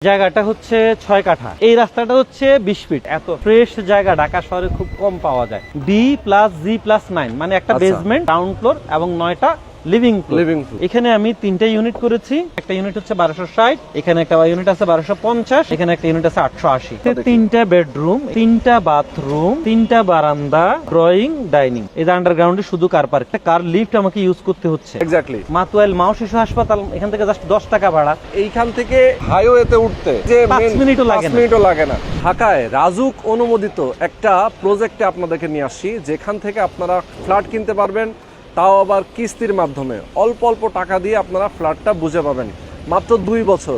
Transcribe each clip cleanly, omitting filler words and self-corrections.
জায়গাটা হচ্ছে 6 কাঠা। এই রাস্তাটা হচ্ছে 20 ফিট। এত ফ্রেশ জায়গা ঢাকা শহরে খুব কম পাওয়া যায়। B+G+9 মানে একটা বেসমেন্ট, গ্রাউন্ড ফ্লোর এবং 9টা লিভিং ফ্লোর। এখানে আমি 3টা ইউনিট করেছি। একটা ইউনিট হচ্ছে 1260, এখানে একটা ইউনিট আছে 1250, এখানে একটা ইউনিট আছে 880। 3টা বেডরুম, 3টা বাথরুম, 3টা বারান্দা, ড্রয়িং, ডাইনিং। এই যে আন্ডারগ্রাউন্ডে শুধু কার পার্ক, একটা কার লিফট আমাকে ইউজ করতে হচ্ছে। এক্স্যাক্টলি। মাতুয়াইল মাও শিশু হাসপাতাল এখান থেকে জাস্ট 10 টাকা ভাড়া। এইখান থেকে হাইওয়েতে উঠতে যে 5 মিনিটও লাগে না। ঢাকায় রাজুক অনুমোদিত একটা প্রজেক্টে আপনাদেরকে নিয়ে আসছি, যেখান থেকে আপনারা ফ্ল্যাট কিনতে পারবেন, তাও আবার কিস্তির মাধ্যমে। অল্প অল্প টাকা দিয়ে আপনারা ফ্ল্যাটটা বুঝে পাবেন মাত্র 2 বছর।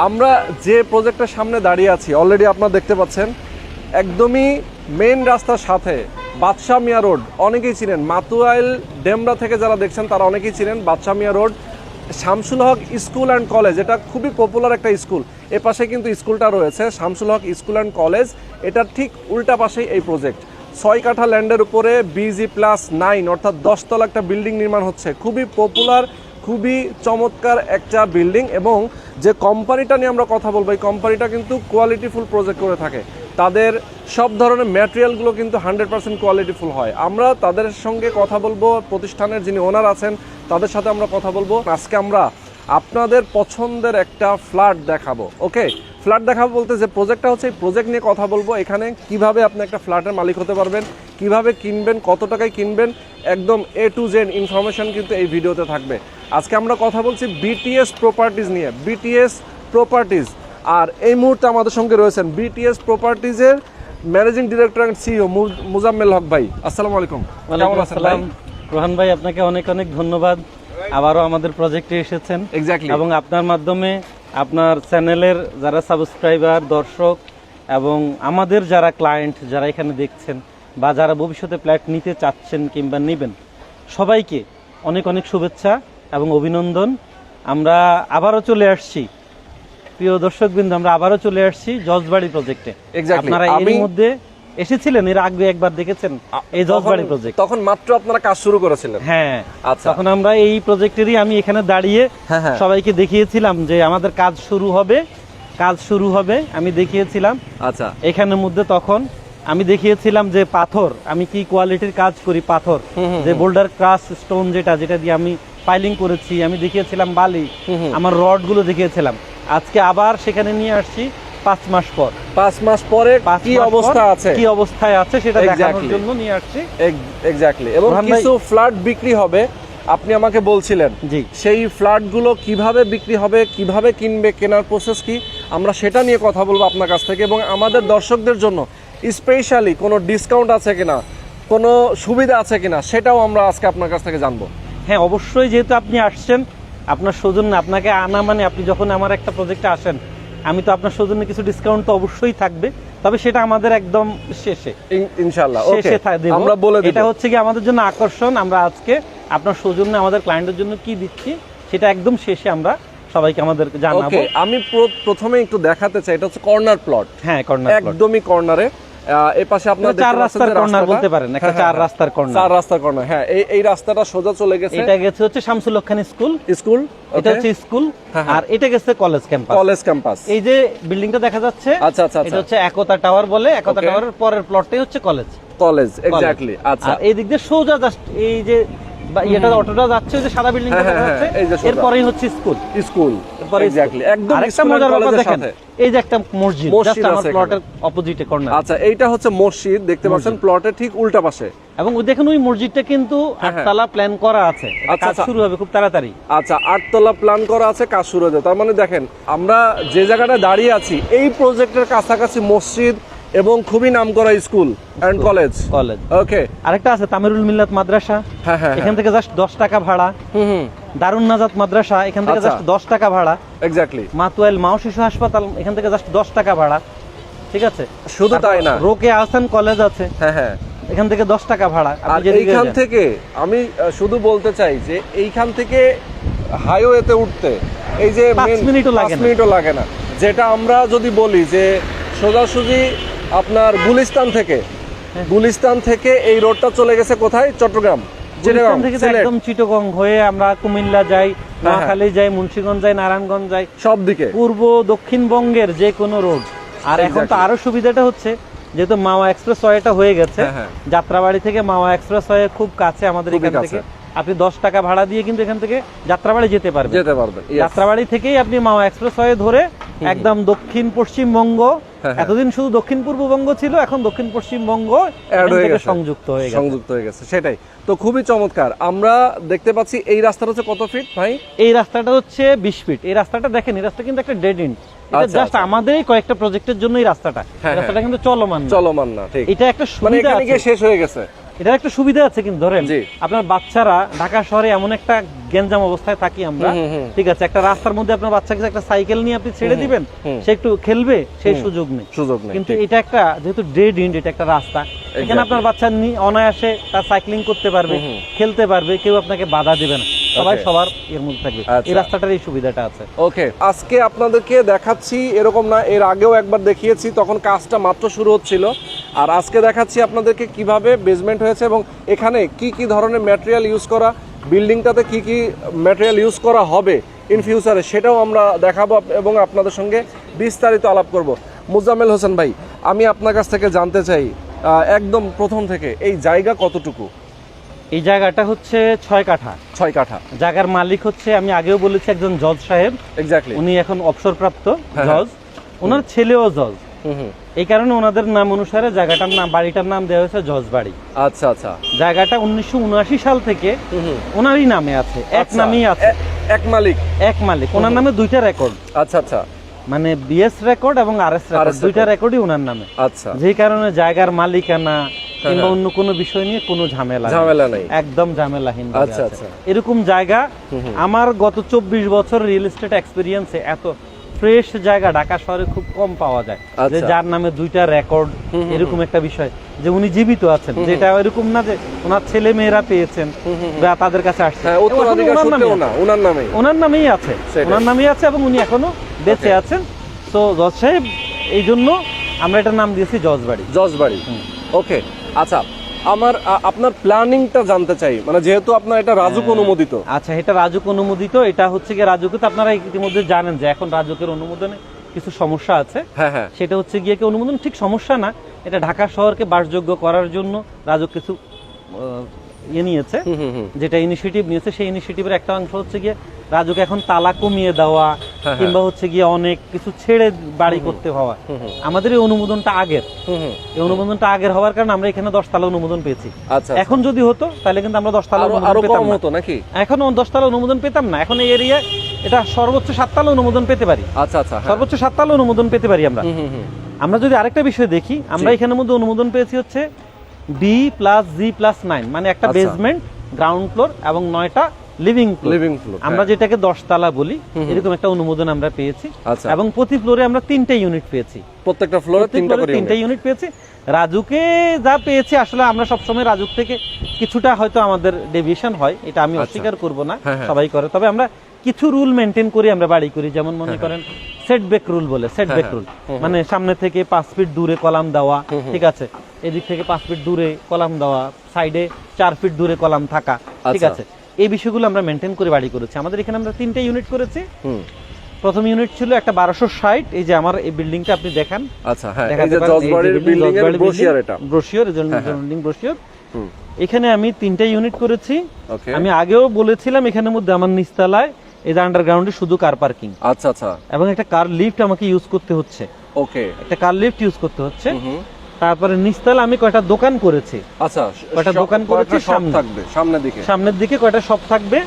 আমরা যে প্রজেক্টের সামনে দাঁড়িয়ে আছি অলরেডি আপনারা দেখতে পাচ্ছেন, একদমই মেইন রাস্তার সাথে বাদশা মিয়া রোড। অনেকেই চিনেন, মাতুয়াইল ডেমরা থেকে যারা দেখছেন তারা অনেকেই চিনেন Badsha Miah road. Shamsul Haque school and college, এটা খুবই পপুলার একটা স্কুল। এ পাশে কিন্তু স্কুলটা রয়েছে Shamsul Haque school and college. এটার ঠিক উল্টা পাশেই এই প্রজেক্ট। 6 কাঠা ল্যান্ডের উপরে BG+9 অর্থাৎ 10 তলা একটা বিল্ডিং নির্মাণ হচ্ছে। খুবই পপুলার, খুবই চমৎকার একটা বিল্ডিং। এবং যে কোম্পানিটা নিয়ে আমরা কথা বলবো, এই কোম্পানিটা কিন্তু কোয়ালিটিফুল প্রজেক্ট করে থাকে। তাদের সব ধরনের ম্যাটেরিয়ালগুলো কিন্তু 100% কোয়ালিটিফুল হয়। আমরা তাদের সঙ্গে কথা বলবো, প্রতিষ্ঠানের যিনি ওনার আছেন তাদের সাথে আমরা কথা বলবো। আজকে আমরা আপনাদের পছন্দের একটা ফ্ল্যাট দেখাবো। ওকে, ফ্ল্যাট দেখাবো বলতে যে প্রজেক্টটা হচ্ছে, এই প্রজেক্ট নিয়ে কথা বলবো। এখানে কিভাবে আপনি একটা ফ্ল্যাটের মালিক হতে পারবেন, কিভাবে কিনবেন, কত টাকায় কিনবেন, একদম A to Z ইনফরমেশন কিন্তু এই ভিডিওতে থাকবে। আজকে আমরা কথা বলছি BTS প্রপার্টিজ নিয়ে। BTS properties. আর এই মুহূর্তে আমাদের সঙ্গে রয়েছেন BTS প্রপার্টিজের managing director and CEO Mujammel Haque ভাই। আসসালামু আলাইকুম। কেমন আছেন ভাই? রোহান ভাই, আপনাকে অনেক অনেক ধন্যবাদ। আবারও আমাদের প্রজেক্টে এসেছেন। এক্স্যাক্টলি। এবং আপনার মাধ্যমে আপনার চ্যানেলের যারা সাবস্ক্রাইবার, দর্শক এবং আমাদের যারা ক্লায়েন্ট যারা এখানে দেখছেন বা যারা ভবিষ্যতে ফ্ল্যাট নিতে চাচ্ছেন কিংবা নেবেন, সবাইকে অনেক অনেক শুভেচ্ছা এবং অভিনন্দন। আমরা আবারও চলে আসছি, প্রিয় দর্শকবৃন্দ, আমরা আবারও চলে আসছি জজবাড়ি প্রজেক্টে। আপনারা এর মধ্যে এসেছিলেন, এর আগে একবার দেখেছেন এই জজবাড়ি প্রজেক্ট। তখন মাত্র আপনারা কাজ শুরু করেছিলেন। হ্যাঁ, আচ্ছা। তখন আমরা এই প্রজেক্টেরই আমি এখানে দাঁড়িয়ে সবাইকে দেখিয়েছিলাম যে আমাদের কাজ শুরু হবে আমি দেখিয়েছিলাম। আচ্ছা। এখানের মধ্যে তখন আমি দেখিয়েছিলাম যে পাথর, আমি কি কোয়ালিটির কাজ করি, পাথর যে বোল্ডার ক্রাশ স্টোন যেটা দিয়ে আমি পাইলিং করেছি, আমি দেখিয়েছিলাম বালি, আমার রড গুলো দেখিয়েছিলাম। আজকে আবার সেখানে নিয়ে আসছি 5 মাস পর। 5 মাস পরে কি অবস্থায় আছে সেটা দেখানোর জন্য নিয়ে আসছি। এক্স্যাক্টলি। এবং কিছু ফ্ল্যাট বিক্রি হবে আপনি আমাকে বলছিলেন, জি, সেই ফ্ল্যাটগুলো কিভাবে বিক্রি হবে, কিভাবে কিনবে, কেনার প্রসেস কি, আমরা সেটা নিয়ে কথা বলবো আপনার কাছ থেকে। এবং আমাদের দর্শকদের জন্য স্পেশালি কোনো ডিসকাউন্ট আছে কিনা, কোনো সুবিধা আছে কিনা, সেটাও আমরা আজকে আপনার কাছ থেকে জানবো। হ্যাঁ, অবশ্যই। যেহেতু আপনি আসছেন, আপনার সৌজন্যে আপনাকে আনা মানে আপনি যখন আমার একটা প্রজেক্টে আসেন, আমি তো আপনার সৌজন্যে কিছু ডিসকাউন্ট তো অবশ্যই থাকবে, তবে সেটা আমাদের একদম শেষে ইনশাআল্লাহ আমরা বলে দেব। এটা হচ্ছে কি আমাদের জন্য আকর্ষণ। আমরা আজকে আপনার সৌজন্যে আমাদের ক্লায়েন্টের জন্য কি দিচ্ছি সেটা একদম শেষে আমরা সবাইকে আমাদের জানাবো। আমি প্রথমে একটু দেখাতে চাই, এটা হচ্ছে কর্নার প্লট। হ্যাঁ, কর্নার, একদমই কর্নারে। এই পাশে আপনারা 4 রাস্তার কর্নার বলতে পারেন, একটা 4 রাস্তার কর্নার। 4 রাস্তার কর্নার। হ্যাঁ, এই রাস্তাটা সোজা চলে গেছে। এটা গেছে হচ্ছে শামসুল হক স্কুল, এটা হচ্ছে স্কুল। আর এটা গেছে কলেজ ক্যাম্পাস। এই যে বিল্ডিংটা দেখা যাচ্ছে, আচ্ছা, এটা হচ্ছে একতা টাওয়ার বলে। একতা টাওয়ারের পরের প্লটটাই হচ্ছে কলেজ। এক্স্যাক্টলি। আচ্ছা, এই দিক দিয়ে সোজা জাস্ট এই যে এটা অটোটা যাচ্ছে, ওই যে সাদা বিল্ডিংটা দেখা যাচ্ছে, এরপরেই হচ্ছে স্কুল। এক্স্যাক্টলি, একদম। আরেকটা মজার ব্যাপার দেখেন, এই যে একটা মসজিদ জাস্ট আমার প্লটের অপোজিটে কর্নার। আচ্ছা, এইটা হচ্ছে মসজিদ, দেখতে পাচ্ছেন প্লটের ঠিক উল্টা পাশে। এবং দেখেন ওই মসজিদটা কিন্তু 8 তলা প্ল্যান করা আছে, কাজ শুরু হবে খুব তাড়াতাড়ি। আচ্ছা, 8 তলা প্ল্যান করা আছে, কাজ শুরু হবে। তার মানে দেখেন, আমরা যে জায়গাটা দাঁড়িয়ে আছি, এই প্রজেক্টের কাছাকাছি মসজিদ এবং খুবই নামকরা স্কুল এন্ড কলেজ। ওকে, আরেকটা আছে তামিরুল মিল্লাত মাদ্রাসা, এখান থেকে জাস্ট 10 টাকা ভাড়া। দারুন নাজাত মাদ্রাসা, এখান থেকে জাস্ট 10 টাকা ভাড়া। এক্স্যাক্টলি। মাতুয়াইল মাও শিশু হাসপাতাল, এখান থেকে জাস্ট 10 টাকা ভাড়া। ঠিক আছে, শুধু তাই না, রোকে আহসান কলেজ আছে, এখান থেকে 10 টাকা ভাড়া। আর এইখান থেকে আমি শুধু বলতে চাই যে এইখান থেকে হাইওয়েতে উঠতে এই যে 5 মিনিটও লাগে না। যেটা আমরা যদি বলি যে সোজাসুজি আপনার গুলিস্তান থেকে এই রোডটা চলে গেছে কোথায়, চট্টগ্রাম। গুলিস্তান থেকে তো একদম চিটাগং হয়ে আমরা কুমিল্লা যাই, নোয়াখালী যাই, মুন্সিগঞ্জ যাই, নারায়ণগঞ্জ যাই, সব দিকে পূর্ব দক্ষিণবঙ্গের যে কোনো রোড। আর এখন তো আরো সুবিধাটা হচ্ছে যেহেতু মাওয়া এক্সপ্রেস ওয়েটা হয়ে গেছে, যাত্রাবাড়ি থেকে মাওয়া এক্সপ্রেস ওয়ে খুব কাছে আমাদের এখান থেকে। আপনি 10 টাকা ভাড়া দিয়ে কিন্তু এখান থেকে যাত্রাবাড়ি যেতে পারবেন। যাত্রাবাড়ি থেকেই আপনি মাওয়া এক্সপ্রেস ওয়ে ধরে একদম দক্ষিণ পশ্চিমবঙ্গ, এতদিন শুধু দক্ষিণ পূর্ববঙ্গ ছিল, এখন দক্ষিণ পশ্চিমবঙ্গ সংযুক্ত হয়ে গেছে। সেটাই তো, খুবই চমৎকার। আমরা দেখতে পাচ্ছি এই রাস্তাটা হচ্ছে কত ফিট ভাই? এই রাস্তাটা হচ্ছে 20 ফিট। এই রাস্তাটা দেখেন, এই রাস্তা কিন্তু একটা ডেড এন্ড। এটা জাস্ট আমাদের কয়েকটা প্রজেক্টের জন্য এই রাস্তাটা কিন্তু চলমান না। ঠিক, এটা একটা সুবিধা আছে, শেষ হয়ে গেছে। এটার একটা সুবিধা আছে কিন্তু ধরেন আপনার বাচ্চারা ঢাকা শহরে এমন একটা গ্যাঞ্জাম অবস্থায় থাকি আমরা, ঠিক আছে, একটা রাস্তার মধ্যে আপনার বাচ্চাকে একটা সাইকেল নিয়ে আপনি ছেড়ে দিবেন, সে একটু খেলবে, সেই সুযোগ নেই। কিন্তু এটা একটা যেহেতু ডেড এন্ড, এটা একটা রাস্তা, এখানে আপনার বাচ্চা অনায়াসে তার সাইক্লিং করতে পারবে, খেলতে পারবে, কেউ আপনাকে বাধা দিবে না, সবাই সবার এর মধ্যে থাকবে। এই রাস্তাটার এই সুবিধাটা আছে। ওকে, আজকে আপনাদেরকে দেখাচ্ছি এরকম না, এর আগেও একবার দেখিয়েছি, তখন কাজটা মাত্র শুরু হচ্ছিল। আর আজকে দেখাচ্ছি আপনাদেরকে কিভাবে বেসমেন্ট হয়েছে এবং এখানে কি কি ধরনের ম্যাটেরিয়াল ইউজ করা, বিল্ডিংটাতে কি কি ম্যাটেরিয়াল ইউজ করা হবে ইন ফিউচারে, সেটাও আমরা দেখাবো এবং আপনাদের সঙ্গে বিস্তারিত আলাপ করব। মোজাম্মেল হোসেন ভাই, আমি আপনার কাছ থেকে জানতে চাই একদম প্রথম থেকে এই জায়গা কতটুকু? এই জায়গাটা হচ্ছে 6 কাঠা। 6 কাঠা। জায়গার মালিক হচ্ছে, আমি আগেও বলেছি, একজন জজ সাহেব। এক্স্যাক্টলি, উনি এখন অবসরপ্রাপ্ত জজ, ওনার ছেলেও জজ। এই কারণে ওনাদের নাম অনুসারে জায়গাটার নাম, বাড়িটার নাম দেওয়া হয়েছে জজ বাড়ি। আচ্ছা আচ্ছা। জায়গাটা 1979 সাল থেকে ওনারই নামে আছে, এক নামেই আছে, এক মালিক। ওনার নামে 2টা রেকর্ড। আচ্ছা আচ্ছা, মানে বিএস রেকর্ড এবং আরএস রেকর্ড, 2টা রেকর্ডই ওনার নামে। আচ্ছা, যেই কারণে জায়গার মালিকানা কিংবা অন্য কোনো বিষয় নিয়ে কোনো ঝামেলা নেই, একদম ঝামেলাহীন। আচ্ছা আচ্ছা, এরকম জায়গা আমার গত 24 বছর রিয়েল এস্টেট এক্সপেরিয়েন্সে এত ফ্রেশ জায়গা ঢাকা শহরে খুব কম পাওয়া যায়, যে যার নামে 2টা রেকর্ড, এরকম একটা বিষয়, যে উনি জীবিত আছেন, যেটা এরকম না যে ওনার ছেলে মেয়েরা পেয়েছেন বা তাদের কাছে আসছে, ওনার নামেই আছে, এবং উনি এখনো বেঁচে আছেন। তো জজ সাহেব, এই জন্য আমরা এটার নাম দিয়েছি জজ বাড়ি। ওকে, আচ্ছা, আপনার প্ল্যানিংটা জানতে চাই, মানে যেহেতু আপনার এটা রাজুক অনুমোদিত। আচ্ছা, এটা রাজুক অনুমোদিত। এটা হচ্ছে গিয়ে রাজুকে তো আপনারা ইতিমধ্যে জানেন যে এখন রাজুকের অনুমোদনে কিছু সমস্যা আছে। সেটা হচ্ছে গিয়ে কি অনুমোদন ঠিক সমস্যা না, এটা ঢাকা শহরকে বাসযোগ্য করার জন্য রাজুক কিছু নিয়েছে, যেটা ইনিশিয়েটিভ নিয়েছে। সেই ইনিশিয়েটিভের একটা অংশ হচ্ছে গিয়ে রাজুকে এখন তালা কমিয়ে দেওয়া, কিংবা হচ্ছে গিয়ে অনেক কিছু ছেড়ে বাড়ি করতে হওয়া। আমাদের এই অনুমোদনটা আগের, হওয়ার কারণে আমরা এখানে 10 তালা অনুমোদন পেয়েছি। এখন যদি হতো তাহলে কিন্তু আমরা 10 তালা এখন 10 তালা অনুমোদন পেতাম না। এখন এই এরিয়া এটা সর্বোচ্চ 7 তালা অনুমোদন পেতে পারি। সর্বোচ্চ 7 তালা অনুমোদন পেতে পারি আমরা যদি আরেকটা বিষয় দেখি, আমরা এখানের মধ্যে অনুমোদন পেয়েছি হচ্ছে D+G+9, মানে একটা বেসমেন্ট, গ্রাউন্ড ফ্লোর এবং 9টা লিভিং ফ্লোর, আমরা যেটাকে 10 তালা বলি, এরকম একটা অনুমোদন আমরা পেয়েছি। এবং প্রতি ফ্লোরে আমরা 3টে ইউনিট পেয়েছি, প্রত্যেকটা ফ্লোরে 3টে ইউনিট পেয়েছি। রাজুকে যা পেয়েছি, আসলে আমরা সবসময় রাজুক থেকে কিছুটা হয়তো আমাদের ডেভিয়েশন হয়, এটা আমি অস্বীকার করব না, সবাই করে। তবে আমরা কিছু রুল মেনটেন করি, আমরা বাড়ি করি। যেমন মনে করেন সেটব্যাক রুল বলে, সেটব্যাক রুল মানে সামনে থেকে 5 ফিট দূরে কলাম দেওয়া, ঠিক আছে, এদিক থেকে 5 ফিট দূরে কলাম দেওয়া, সাইডে 4 ফিট দূরে কলাম থাকা, ঠিক আছে। এই বিষয়গুলো আমরা মেনটেন করে বাড়ি করেছি। আমাদের এখানে আমরা 3টে ইউনিট করেছি। প্রথম ইউনিট ছিল একটা 1260, এই যে আমার এই বিল্ডিংটা আপনি দেখান। আচ্ছা, হ্যাঁ, এই যে জজবাড়ির বিল্ডিং এর ব্রোশিয়ার, এটা ব্রোশিয়ার, বিল্ডিং ব্রোশিয়ার। এখানে আমি 3টে ইউনিট করেছি। আমি আগেও বলেছিলাম এখানের মধ্যে আমার নিচতলায় এই যে আন্ডারগ্রাউন্ডে শুধু কার পার্কিং। আচ্ছা আচ্ছা, এবং একটা কার লিফট আমাকে ইউজ করতে হচ্ছে। ওকে, একটা কার লিফট ইউজ করতে হচ্ছে। তারপরে নিচতলা আমি কয়টা দোকান করেছি। আচ্ছা, কয়টা দোকান করেছি, সামনের দিকে কয়টা শপ থাকবে,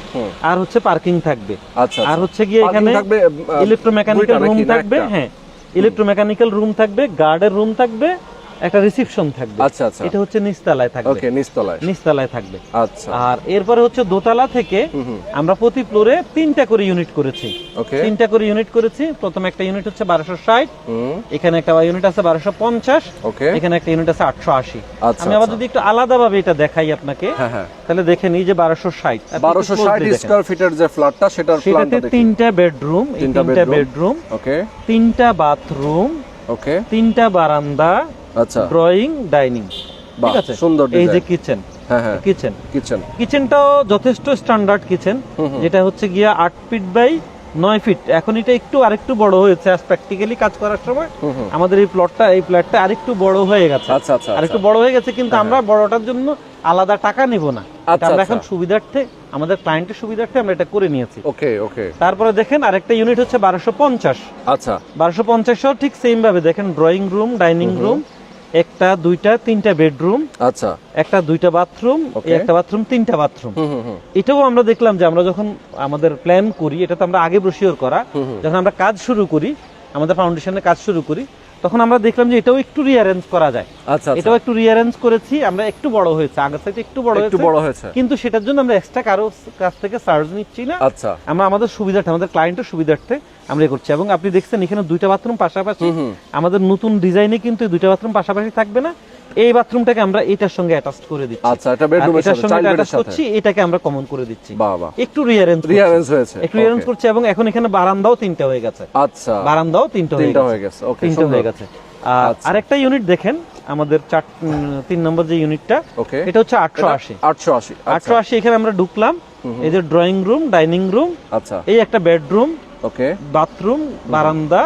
আর হচ্ছে পার্কিং থাকবে। আচ্ছা, আর হচ্ছে গিয়ে এখানে ইলেকট্রোমেকানিক্যাল রুম থাকবে। হ্যাঁ, ইলেকট্রোমেকানিক্যাল রুম থাকবে, গার্ডের রুম থাকবে, একটা রিসেপশন থাকবে। আচ্ছা আচ্ছা, এটা হচ্ছে নিচতলায় থাকবে। ওকে, নিচতলায় থাকবে। আচ্ছা, আর এরপরে হচ্ছে দোতলা থেকে আমরা প্রতি ফ্লোরে 3টা করে ইউনিট করেছি। ওকে, 3টা করে ইউনিট করেছি। প্রথম একটা ইউনিট হচ্ছে 1260, এখানে একটা ইউনিট আছে 1250, ওকে, এখানে একটা ইউনিট আছে 880। আচ্ছা, আমি আবার যদি একটু আলাদাভাবে এটা দেখাই আপনাকে, তাহলে দেখেন এই যে 1260 স্কয়ার ফিটের যে ফ্ল্যাটটা, সেটার প্ল্যানটা দেখুন। 3টা বেডরুম, 3টা বেডরুম, ওকে, 3টা বাথরুম, ওকে, 3টা বারান্দা, আচ্ছা, ড্রয়িং, ডাইনিং, ঠিক আছে, সুন্দর। এই যে কিচেন, হ্যাঁ হ্যাঁ কিচেন কিচেন কিচেনটাও যথেষ্ট স্ট্যান্ডার্ড কিচেন, যেটা হচ্ছে গিয়া 8 ফিট বাই 9 ফিট। এখন এটা একটু আরেকটু বড় হয়েছে, প্র্যাকটিক্যালি কাজ করার সময় আমাদের এই ফ্ল্যাটটা আরেকটু বড় হয়ে গেছে। আচ্ছা আচ্ছা আরেকটু বড় হয়ে গেছে, কিন্তু আমরা বড়টার জন্য আলাদা টাকা নিব না। আমরা এখন সুবিধার্থে, আমাদের ক্লায়েন্টের সুবিধার্থে আমরা এটা করে নিয়েছি। ওকে ওকে। তারপরে দেখেন আরেকটা ইউনিট হচ্ছে 1250। আচ্ছা 1250 ঠিক সেম ভাবে দেখেন, ড্রয়িং রুম, ডাইনিং রুম, একটা দুইটা তিনটা বেডরুম, আচ্ছা একটা দুইটা বাথরুম, একটা বাথরুম, তিনটা বাথরুম। এটাও আমরা দেখলাম যে আমরা যখন আমাদের প্ল্যান করি, এটা তো আমরা আগে ব্রোশিওর করা, যখন আমরা কাজ শুরু করি, আমাদের ফাউন্ডেশনের কাজ শুরু করি, তখন আমরা দেখলাম যে এটাও একটু রিঅ্যারেঞ্জ করা যায়। আচ্ছা এটাও একটু রিঅ্যারেঞ্জ করেছি আমরা, একটু বড় হয়েছে, আগের থেকে একটু বড় হয়েছে, কিন্তু সেটার জন্য আমরা এক্সট্রা কারো কাছ থেকে চার্জ নিচ্ছি না। আচ্ছা, আমরা আমাদের সুবিধার্থে, আমাদের ক্লায়েন্টের সুবিধার্থে আমরা করছি। এবং আপনি দেখছেন এখানে দুইটা বাথরুম পাশাপাশি, আমাদের নতুন ডিজাইনে কিন্তু দুইটা বাথরুম পাশাপাশি থাকবে না। এই বাথরুমটাকে আমরা এটার সঙ্গে অ্যাটাচ করে দিচ্ছি। আচ্ছা, এটা বেডরুমের সাথে অ্যাটাচ করছি, এটাকে আমরা কমন করে দিচ্ছি। বাহ বাহ, একটু রিঅ্যারেঞ্জ হয়েছে, একটু রিঅ্যারেঞ্জ করছি। এবং এখন এখানে বারান্দাও তিনটা হয়ে গেছে। আচ্ছা, বারান্দাও তিনটা হয়ে গেছে। ওকে, তিনটা হয়ে গেছে। আরেকটা ইউনিট দেখেন, আমাদের 3 নম্বর যে ইউনিটটা, এটা হচ্ছে 880। এখানে আমরা ঢুকলাম, এই যে ড্রয়িং রুম, ডাইনিং রুম, আচ্ছা, এই একটা বেডরুম, ওকে, বাথরুম, বারান্দা,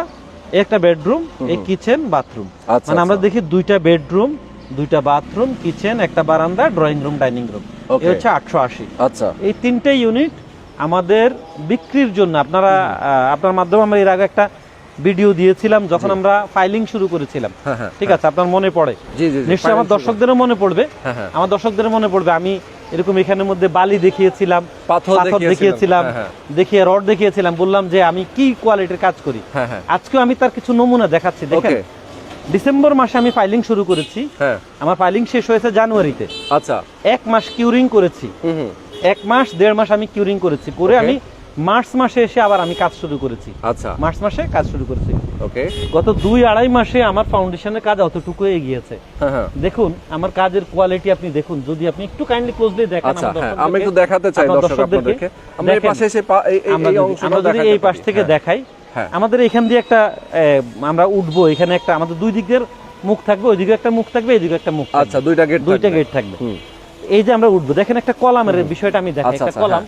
এই একটা বেডরুম, এই কিচেন, বাথরুম। মানে আমরা দেখি দুইটা বেডরুম, দুইটা বাথরুম, কিচেন, একটা বারান্দা, ড্রয়িং রুম, ডাইনিং রুম। এই হচ্ছে 880। আচ্ছা, এই তিনটে ইউনিট আমাদের বিক্রির জন্য, আপনার মাধ্যমে আমরা এর আগে একটা ভিডিও দিয়েছিলাম যখন আমরা ফাইলিং শুরু করেছিলাম। ঠিক আছে, আপনার মনে পড়ে নিশ্চয়ই, আমার দর্শকদেরও মনে পড়বে। আমার দর্শকদের মনে পড়বে, আমি এরকম এখানের মধ্যে বালি দেখিয়েছিলাম, পাথর দেখিয়েছিলাম, দেখিয়ে রড দেখিয়েছিলাম, বললাম যে আমি কি কোয়ালিটির কাজ করি। আজকে আমি তার কিছু নমুনা দেখাচ্ছি। দেখেন, ডিসেম্বর মাসে আমি ফাইলিং শুরু করেছি, আমার ফাইলিং শেষ হয়েছে জানুয়ারিতে। আচ্ছা, 1 মাস কিউরিং করেছি, 1 মাস 1.5 মাস আমি কিউরিং করেছি, করে আমি মার্চ মাসে এসে আবার আমি কাজ শুরু করেছি। আচ্ছা, মার্চ মাসে কাজ শুরু করেছি। ওকে, গত 2-2.5 মাসে আমার ফাউন্ডেশনের কাজ অতটুকু এগিয়েছে। দেখুন আমার কাজের কোয়ালিটি আপনি দেখুন, যদি আপনি একটু কাইন্ডলি ক্লোজলি দেখেন। আমি একটু দেখাতে চাই দর্শক আপনাদেরকে। আমরা এই পাশে এসে এই অংশটা যদি এই পাশ থেকে দেখাই, আমাদের এখান দিয়ে একটা আমরা উঠবো, এখানে একটা আমাদের দুই দিকের মুখ থাকবে, ওইদিকে একটা মুখ থাকবে, এইদিকে একটা মুখ। আচ্ছা, দুইটা গেট থাকবে। এই যে আমরা উঠবো, দেখেন একটা কলামের বিষয়টা আমি দেখাই। একটা কলাম,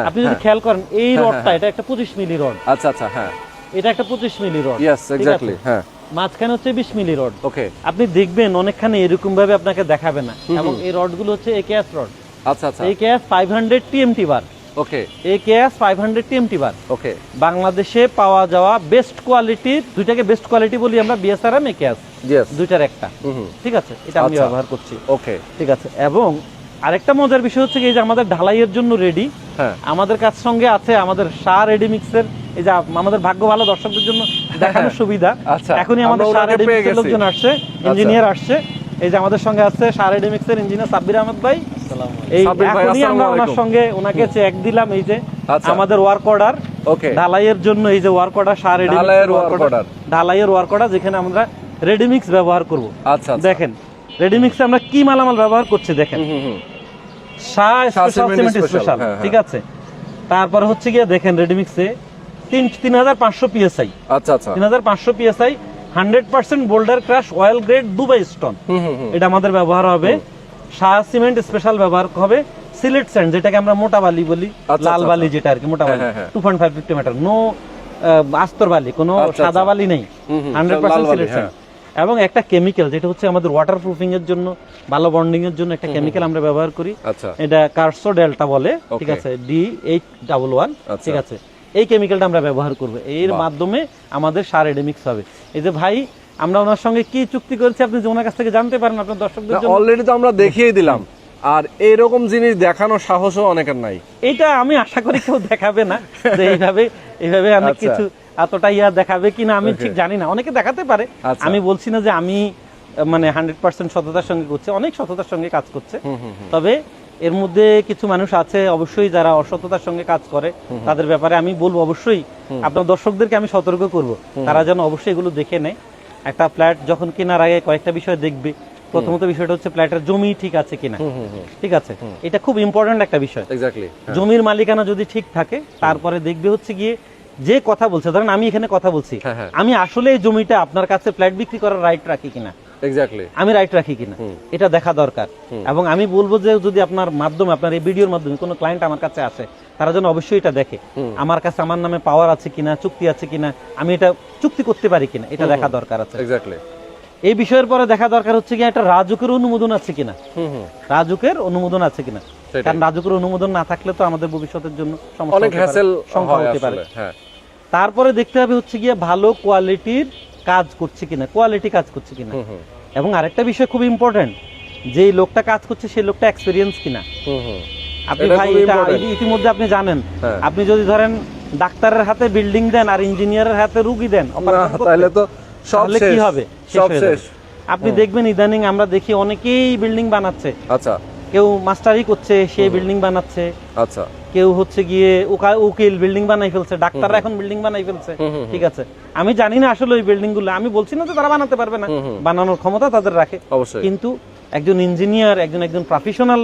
আপনি যদি খেয়াল করেন, এই রডটা, এটা একটা 25 মিলি রড। আচ্ছা আচ্ছা, হ্যাঁ, এটা একটা 25 মিলি রড। यस, এক্স্যাক্টলি, হ্যাঁ। মাঝখানে হচ্ছে 20 মিলি রড। ওকে, আপনি দেখবেন অনেকখানে এরকম ভাবে আপনাকে দেখাবে না। এবং এই রডগুলো হচ্ছে একেএস রড। আচ্ছা আচ্ছা, একেএস 500 টিএমটি বার। ওকে, একেএস 500 টিএমটি বার। ওকে, বাংলাদেশে পাওয়া যাওয়া বেস্ট কোয়ালিটির, দুইটাকে বেস্ট কোয়ালিটি বলি আমরা, বিএসআরএম, একেএস, দুইটার একটা। ঠিক আছে, এটা আমি ব্যবহার করছি। ওকে, ঠিক আছে। এবং আরেকটা মজার বিষয় হচ্ছে এই যে আমাদের ঢালাইয়ের জন্য রেডি, আমাদের কাছ সঙ্গে আছে আমাদের শাহ রেডি মিক্সের। এই যে আমাদের ভাগ্য ভালো, দর্শকদের জন্য দেখানোর সুবিধা, এখনই আমাদের শাহ রেডি মিক্সের লোকজন আসছে, ইঞ্জিনিয়ার আসছে। এই যে আমাদের সঙ্গে আসছে শাহ রেডি মিক্সের ইঞ্জিনিয়ার সাব্বির আহমেদ ভাই। এই এখনই আমরা ওনার সঙ্গে ওনাকে চেক দিলাম। এই যে আমাদের ওয়ার্ক অর্ডার ঢালাইয়ের জন্য, এই যে ওয়ার্ক অর্ডার, শাহ রেডি ঢালাইয়ের ওয়ার্ক অর্ডার, যেখানে আমরা রেডি মিক্স ব্যবহার করব। আচ্ছা, দেখেন রেডি মিক্সে আমরা কি মালামাল ব্যবহার করছি দেখেন। শাহ সিমেন্ট স্পেশাল, ঠিক আছে। তারপরে হচ্ছে গিয়ে দেখেন রেডি মিক্সে 3500 পিএসআই। আচ্ছা আচ্ছা, 3500 PSI, 100% boulder crush oil grade Dubai stone, এটা আমাদের ব্যবহার হবে। শাহ সিমেন্ট স্পেশাল ব্যবহার হবে। সিলেট স্যান্ড, যেটাকে আমরা মোটা বালি বলি, লাল বালি যেটা আর কি, মোটা বালি 2.5 মিটার, নো আস্তর বালি, কোনো সাদা বালি নেই, 100% সিলেট স্যান্ড। এবং একটা কেমিক্যাল, যেটা হচ্ছে আমাদের ওয়াটার প্রুফিং এর জন্য, ভালো বন্ডিং এর জন্য একটা কেমিক্যাল আমরা ব্যবহার করি। এটা কার্সো ডেল্টা বলে, ঠিক আছে, D811, ঠিক আছে। এই কেমিক্যালটা আমরা ব্যবহার করব, এর মাধ্যমে আমাদের সার রেডি মিক্স হবে। এই যে ভাই, আমরা ওনার সঙ্গে কি চুক্তি করেছি আপনি যে ওনার কাছ থেকে জানতে পারেন, আপনার দর্শকদের জন্য অলরেডি তো আমরা দেখিয়ে দিলাম। আর এরকম জিনিস দেখানোর সাহসও অনেকের নাই। এটা আমি আশা করি কেউ দেখাবে না, যে এইভাবে অনেক কিছু এতটা দেখাবে কিনা আমি ঠিক জানি না, অনেকে দেখাতে পারে। আমি বলছি না যে আমি মানে 100% সততার সঙ্গে করছে, অনেক সততার সঙ্গে কাজ করছে। তবে এর মধ্যে কিছু মানুষ আছে অবশ্যই যারা অসততার সঙ্গে কাজ করে, তাদের ব্যাপারে আমি বলবো অবশ্যই আপনার দর্শকদেরকে আমি সতর্ক করব, তারা যেন অবশ্যই এগুলো দেখে নেয়। একটা ফ্ল্যাট যখন কেনার আগে কয়েকটা বিষয় দেখবে। প্রথমত বিষয়টা হচ্ছে ফ্ল্যাটের জমি ঠিক আছে কিনা, ঠিক আছে, এটা খুব ইম্পর্টেন্ট একটা বিষয়। জমির মালিকানা যদি ঠিক থাকে, তারপরে দেখবে হচ্ছে গিয়ে যে কথা বলছে, ধরেন আমি এখানে কথা বলছি, আমি আসলে এই জমিটা আপনার কাছে ফ্ল্যাট বিক্রি করার রাইট রাখি কিনা, এক্স্যাক্টলি আমি রাইট রাখি কিনা, এটা দেখা দরকার। এবং আমি বলবো যে যদি আপনার মাধ্যমে, আপনার এই ভিডিওর মাধ্যমে কোনো ক্লায়েন্ট আমার কাছে আসে, তারা যেন অবশ্যই এটা দেখে আমার কাছে আমার নামে পাওয়ার আছে কিনা, চুক্তি আছে কিনা, আমি এটা চুক্তি করতে পারি কিনা, এটা দেখা দরকার আছে। এক্স্যাক্টলি। এই বিষয়ের পরে দেখা দরকার হচ্ছে কি একটা রাজুকের অনুমোদন আছে কিনা, রাজুকের অনুমোদন আছে কিনা, কারণ রাজুকের অনুমোদন না থাকলে তো আমাদের ভবিষ্যতের জন্য সমস্যা অনেক হ্যাসেল হতে পারে। তারপরে দেখতে হবে হচ্ছে গিয়ে ভালো কোয়ালিটির কাজ করছে কিনা, কোয়ালিটি কাজ করছে কিনা। এবং আরেকটা বিষয় খুব ইম্পর্টেন্ট, যে লোকটা কাজ করছে সেই লোকটা এক্সপেরিয়েন্স কিনা। আপনি ভাই এটা ইতিমধ্যে আপনি জানেন, আপনি যদি ধরেন ডাক্তারের হাতে বিল্ডিং দেন আর ইঞ্জিনিয়ারের হাতে রুগী দেন, তাহলে তো সব শেষ, কি হবে, সব শেষ। আপনি দেখবেন ইদানিং আমরা দেখি অনেকেই বিল্ডিং বানাচ্ছে। আচ্ছা। কেউ মাস্টারি করছে, সে বিল্ডিং বানাচ্ছে। আচ্ছা। কেউ হচ্ছে গিয়ে উকিল বিল্ডিং বানাই ফেলছে, ডাক্তাররা এখন বিল্ডিং বানাই ফেলছে। ঠিক আছে, আমি জানি না আসলে ওই বিল্ডিং গুলো, আমি বলছি না যে তারা বানাতে পারবে না, বানানোর ক্ষমতা তাদের রাখে অবশ্যই। কিন্তু একজন ইঞ্জিনিয়ার, একজন প্রফেশনাল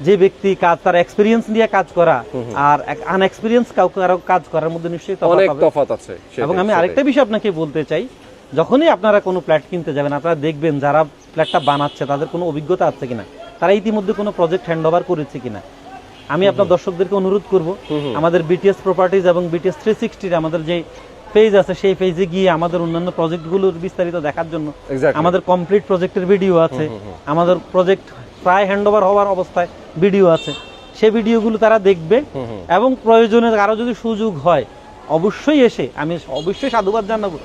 যে ব্যক্তি কাজ, তার এক্সপেরিয়েন্স নিয়ে কাজ করা আর আনএক্সপেরিয়েন্স কাজ করার মধ্যে নিশ্চয়ই তফাৎ আছে। এবং আমি আরেকটা বিষয় আপনাকে বলতে চাই, যখনই আপনারা কোনো ফ্ল্যাট কিনতে যাবেন, আপনারা দেখবেন যারা ফ্ল্যাটটা বানাচ্ছে তাদের কোনো অভিজ্ঞতা আছে কিনা, তারা ইতিমধ্যে কোনো প্রজেক্ট হ্যান্ডওভার করেছে কিনা। আমি আপনার দর্শকদেরকে অনুরোধ করব, আমাদের বিটিএস প্রপার্টিজ এবং বিটিএস 360 আমাদের যে পেজ আছে, সেই পেজে গিয়ে আমাদের অন্যান্য প্রজেক্টগুলোর বিস্তারিত দেখার জন্য আমাদের কমপ্লিট প্রজেক্টের ভিডিও আছে, আমাদের প্রজেক্ট প্রায় হ্যান্ডওভার হওয়ার অবস্থায় ভিডিও আছে, সেই ভিডিওগুলো তারা দেখবে। এবং প্রয়োজনে কারো যদি সুযোগ হয় অবশ্যই এসে, আমি অবশ্যই সাধুবাদ জানাবো,